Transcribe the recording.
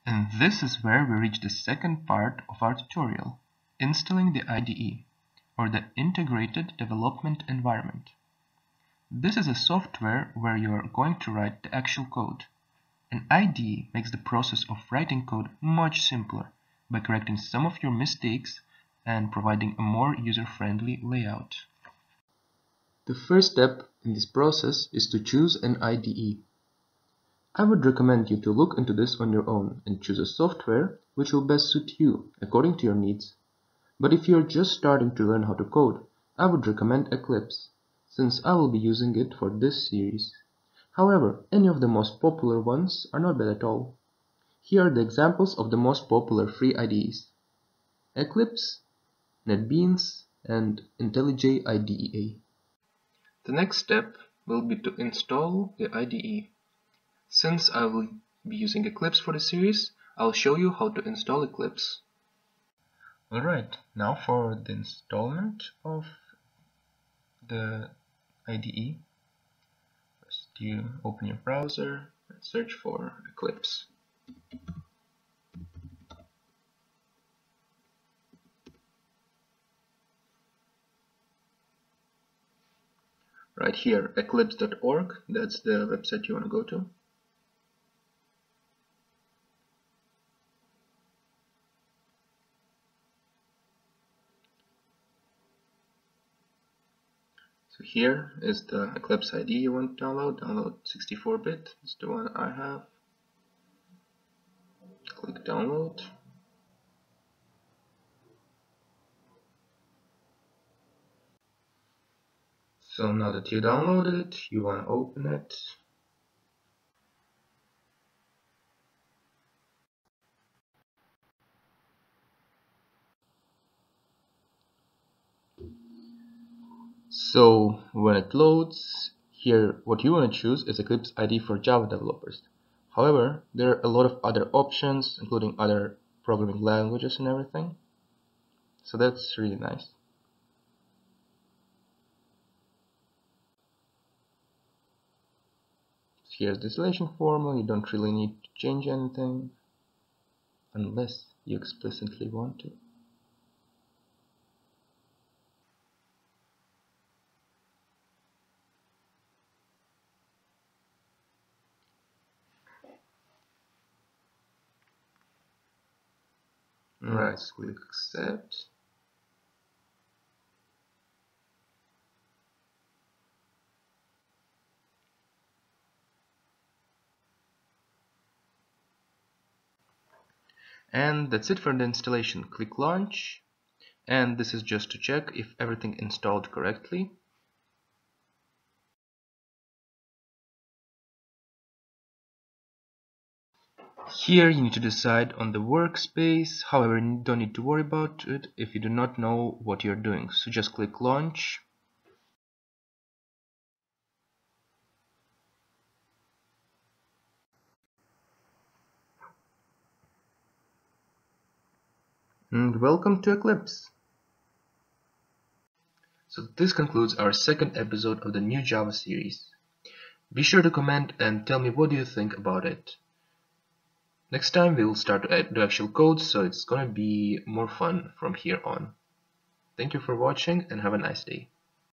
And this is where we reach the second part of our tutorial, installing the IDE, or the Integrated Development Environment. This is a software where you are going to write the actual code. An IDE makes the process of writing code much simpler by correcting some of your mistakes and providing a more user-friendly layout. The first step in this process is to choose an IDE. I would recommend you to look into this on your own and choose a software which will best suit you according to your needs. But if you're just starting to learn how to code, I would recommend Eclipse, since I will be using it for this series. However, any of the most popular ones are not bad at all. Here are the examples of the most popular free IDEs: Eclipse, NetBeans, and IntelliJ IDEA. The next step will be to install the IDE. Since I will be using Eclipse for the series, I'll show you how to install Eclipse. Alright, now for the installment of the IDE. First you open your browser and search for Eclipse. Right here, eclipse.org, that's the website you want to go to. So here is the Eclipse IDE you want to download. Download 64-bit, it's the one I have. Click download. So now that you downloaded it, you want to open it. So when it loads, here what you want to choose is Eclipse IDE for Java developers. However, there are a lot of other options, including other programming languages and everything. So that's really nice. Here's the installation formula. You don't really need to change anything unless you explicitly want to. Alright, so click accept. And that's it for the installation. Click launch, and this is just to check if everything installed correctly. Here you need to decide on the workspace, however you don't need to worry about it if you do not know what you're doing. So just click launch. And welcome to Eclipse. So this concludes our second episode of the new Java series. Be sure to comment and tell me what do you think about it. Next time we'll start to add the actual code, so it's gonna be more fun from here on. Thank you for watching and have a nice day.